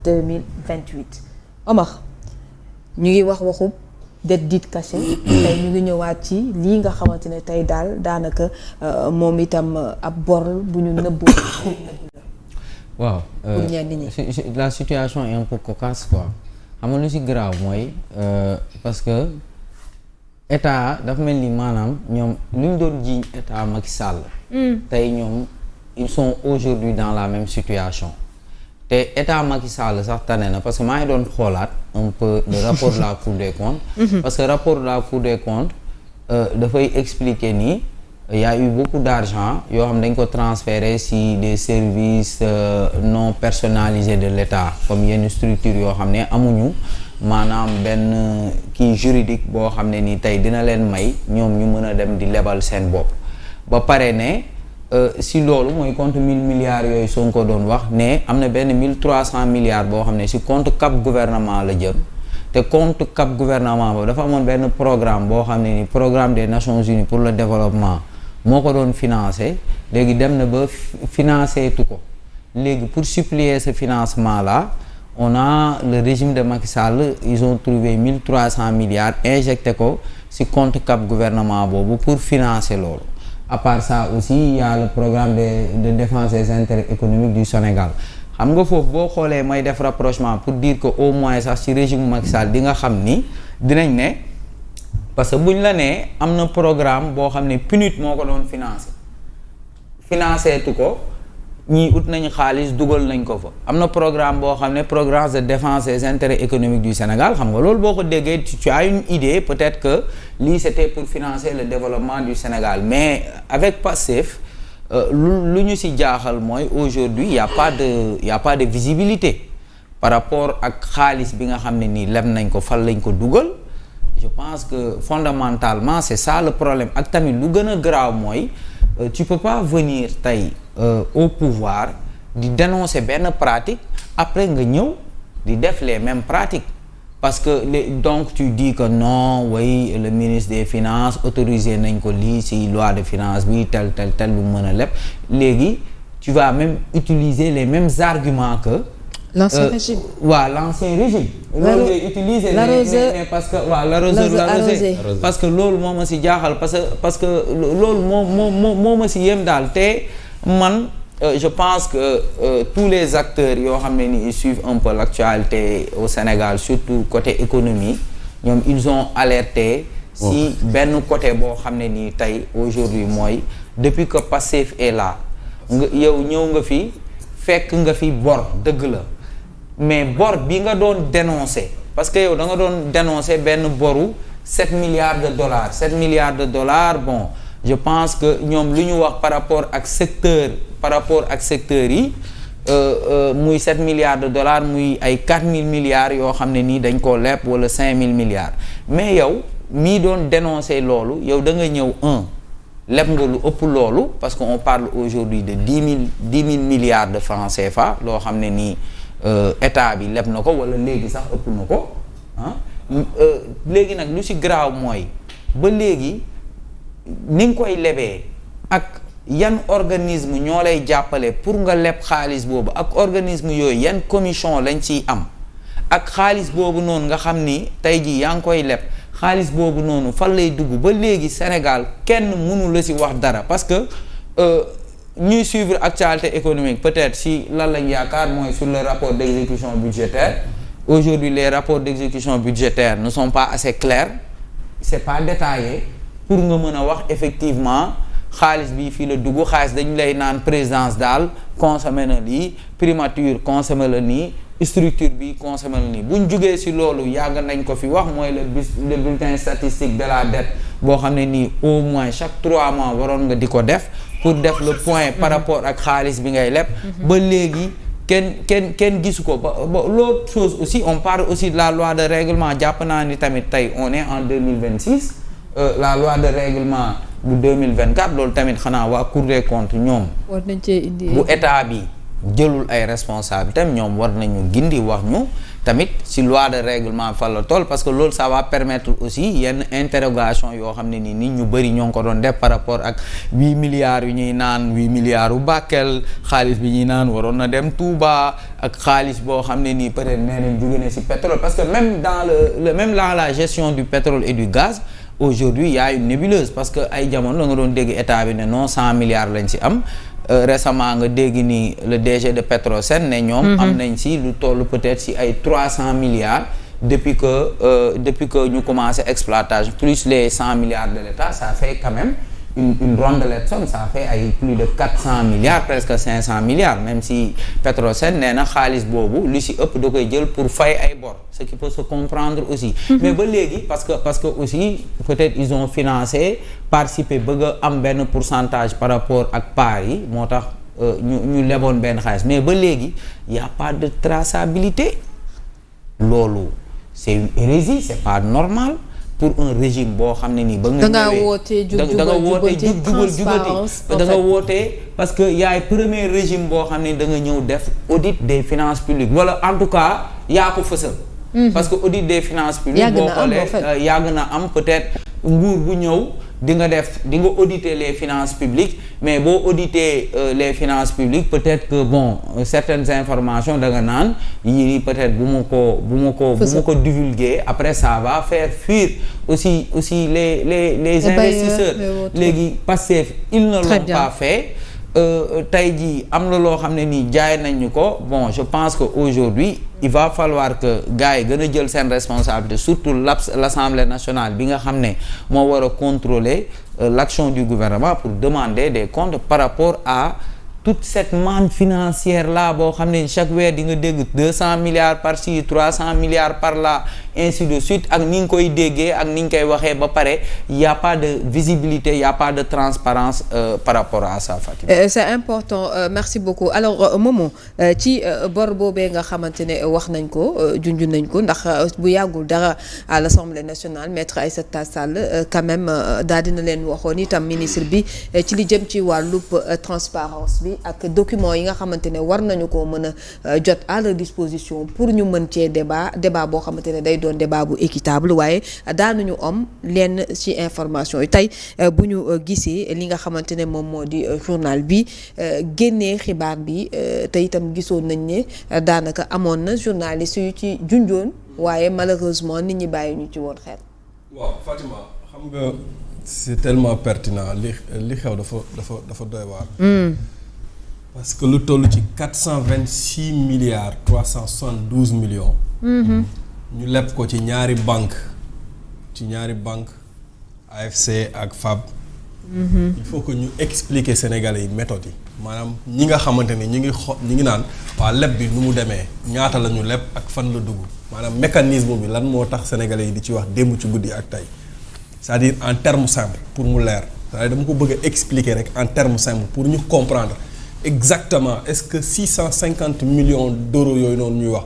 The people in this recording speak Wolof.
2028 Omar ñu ngi waxub dette dite cachée tey ñu ngi ñëwaat ci lii nga xamante ne tey daal daanaka moom itam ab bor bu ñu nëbbu waaw pour ñenn ñi. la situation est un peu cocasse quoi xam nga lu ci grave mooy parce que état dafa mel ni maanaam ñoom lu ñu doon jiiñ état Macky Sall tey ñoom ils sont aujourd'hui dans la même situation te état Macky Sall sax tane na parce que maa ngi doon xoolaat un peu le rapport de la Cour des comptes parce que rapport de la Cour des comptes dafay expliquer ni il y a eu beaucoup d'argent yoo xam dañ ko transféré si des services non personnalisés de l'État comme yenn structure yoo xam ne amuñu maanaam benn kii juridique boo xam ne ni tey dina leen may ñoom ñu mën a dem di lebal seen bopp ba pare ne si loolu mooy compte 1000 milliards yooyu Sonko doon wax ne am na benn 1300 milliards boo xam ne si compte cap gouvernement la jëm te compte cap gouvernement boobu dafa amoon benn programme boo xam ne ni programme des Nations Unies pour le développement moo ko doon financé léegi dem na ba financé tu ko léegi pour suppléer ce financement là on a le régime de Macky Sall ils ont trouvé 1300 milliards injecté ko ci compte cap gouvernement boobu pour financer loolu à part ça aussi il y a le programme de défense des intérêts économiques du Sénégal xam nga foofu boo xoolee may def rapprochement pour dire que au moins sax ci régime Macky Sall di nga xam ni dinañ ne parce que buñ la nee am na programme boo xam ne PNUD moo ko doon financé tu ko ñii ut nañu xaalis dugal nañ ko fa am na programme boo xam ne programme de défense des intérêts économiques du Sénégal xam nga loolu boo ko déggee tu as une idée peut-être que lii c'était pour financer le développement du Sénégal mais avec Pastef lu ñu ci jaaxal mooy aujourd'hui il y a pas de visibilité par rapport ak xaalis bi nga xam ne nii leb nañ ko fan lañ ko dugal je pense que fondamentalement c'est ça le problème ak tamit lu gën a grave mooy tu peux pas venir tey au pouvoir di dénoncer benn pratique après nga ñëw di def les mêmes pratiques parce que donc tu dis que non oui le ministre des finances autorisé nañ ko lii ci loi de finances bi tel lu mën a leb léegi tu vas même utiliser les mêmes arguments que l'ancien régime. waaw l'ancien régime. loolu ngay utiliser mais parce que waaw l'arroseur parce que loolu moo ma ci jaaxal parce que loolu moo ma ci yem daal te man je pense que tous les acteurs yoo xam ne ni ils suivent un peu l'actualité au Sénégal surtout côté économie ñoom ils ont alerté si benn côté boo xam ne nii tey aujourd'hui mooy depuis que Pastef est là nga yow ñëw nga fi fekk nga fi bor dëgg la mais bor bi nga doon dénoncer parce que yow da nga doon dénoncer benn boru 7 milliards de dollars bon je pense que ñoom lu ñu wax par rapport ak secteur yi muy 7 milliards de dollars muy ay 4000 milliards yoo xam ne nii dañ koo leb wala 5000 milliards mais yow mii doon dénoncer loolu yow da nga ñëw leb nga lu ëpp loolu parce que on parle aujourd'hui de 10 000 milliards de francs CFA loo xam ne nii état bi leb na ko wala léegi sax ëpp na ko léegi nag lu ci grave mooy ba léegi ni nga koy lebee ak yan organisme ñoo lay jàppale pour nga leb xaalis boobu ak organisme yooyu yan commission lañ ciy am ak xaalis boobu noonu nga xam ni tey jii yaa ngi koy leb xaalis boobu noonu fan lay dugg ba léegi Sénégal kenn mënu la ci wax dara parce que ñuy suivre actualité économique peut-être si lan lañ yaakaar mooy sur le rapport d'exécution budgétaire aujourd'hui les rapports d'exécution budgétaire ne sont pas assez clairs c'est pas détaillé pour nga mën a wax effectivement xaalis bi fii la dugg xaalis dañu lay naan présidence daal consommé na lii primature consommé la nii structure bi consommé la nii buñ jugee ci loolu yàgg nañ ko fi wax mooy le bulletin statistique de la dette boo xam ne nii au moins chaque 3 mois waroon nga di ko def pour def le point par rapport ak xaalis bi ngay leb ba léegi kenn gisu ko ba l'autre chose aussi on parle aussi de la loi de règlement jàpp naa ni tamit tey on est en 2026 la loi de règlement bu 2024 loolu tamit xanaa waa Cour des comptes ñoom war nañ cee indi bu état bi jëlul ay responsabilités ñoom war nañu gindi wax ñu tamit si loi de règlement fa la toll parce que loolu ça va permettre aussi yenn interrogation yoo xam ne nii nit ñu bëri ñoo ngi ko doon def par rapport ak 8 milliards yu ñuy naan 8 milliards u Bakel xaalis bi ñuy naan waroon na dem Touba ak xaalis boo xam ne nii peut-être nee nañ jóge na si pétrole parce que même dans même dans la gestion du pétrole et du gaz aujourd'hui il y a une nébuleuse parce que ay jamono la nga doon dégg état bi ne non 100 milliards lañ si am récemment nga dégg ni le DG de Petrosen ne ñoom am nañ si lu toll peut-être si ay 300 milliards depuis que ñu commencé exploitation plus les 100 milliards de l'État ça fait quand même une rondelette somme ça fait ay plus de 400 milliards presque 500 milliards même si Petrosen nee na xaalis boobu lu si ëpp da koy jël pour fay ay bor ce qui peut se comprendre aussi mais ba léegi parce que aussi peut-être ils ont financé participé bëgg a am benn pourcentage par rapport ak part yi moo tax ñu leboon benn xaalis mais ba léegi y a pas de traçabilité loolu c'est une hérésie c'est pas normal pour un régime boo xam ne nii ba nga ñëwee da nga wootee jubal da nga wootee parce que yaay premier régime boo xam ne da nga ñëw def audit des finances publiques wala en tout cas yaa ko fësal parce que audit des finances publiques boo xoolee yàgg na am peut-être nguur bu ñëw di nga auditer les finances publiques mais boo auditer les finances publiques peut-être que bon certaines informations da nga naan yii peut-être bu ma ko divulguer après ça va faire fuir aussi les investisseurs léegi Pastef ils ne l'ont pas fait tey jii am na loo xam ne nii jaay nañu ko bon je pense que aujourd'hui il va falloir que gars yi gën a jël seen responsabilité surtout l'Assemblée nationale bi nga xam ne moo war a contrôler l'action du gouvernement pour demander des comptes par rapport à toute cette manne financière là boo xam ne chaque weer di nga dégg 200 milliards par ci 300 milliards par là ainsi de suite ak ni nga koy déggee ak ni nga koy waxee ba pare y a pas de visibilité y a pas de transparence par rapport à ça Fatima. C'est important merci beaucoup alors Momo ci bor boobee nga xamante ne wax nañ ko junj nañ ko ndax bu yàggul dara à l'Assemblée nationale maître Aïssata Tall quand même daal dina leen waxoon itam ministre bi ci li jëm ci wàllub transparence bi ak documents yi nga xamante ne war nañu ko mën a jot à leur disposition pour ñu mën cee débat boo xamante ne day doon débat bu équitable waaye daanuñu am lenn ci information yi tey bu ñu gisee li nga xamante ne moom moo di journal bi génnee xibaar bi te itam gisoon nañ ne daanaka amoon na journaliste yu ci junjoon waaye malheureusement nit ñi bàyyi ñu ci woon xel. waaw Fatima xam nga c'est tellement pertinent li xew dafa doy waar. Parce que lu toll ci 426 milliards 372 millions. ñu leb ko ci ñaari banque AFC ak FAB. Il faut que ñu expliquer Sénégalais yi méthode yi maanaam ñi nga xamante ni ñi ngi naan waa leb bi nu mu demee ñaata la ñu leb ak fan la dugg maanaam mécanisme bi lan moo tax Sénégalais yi di ci wax démb ci guddi ak tey c'est-à-dire en termes simples pour mu leer c'est-à-dire dama ko bëgg a expliquer rek en termes simples pour ñu comprendre exactement est-ce que 650 millions d'euros yooyu noonu ñuy wax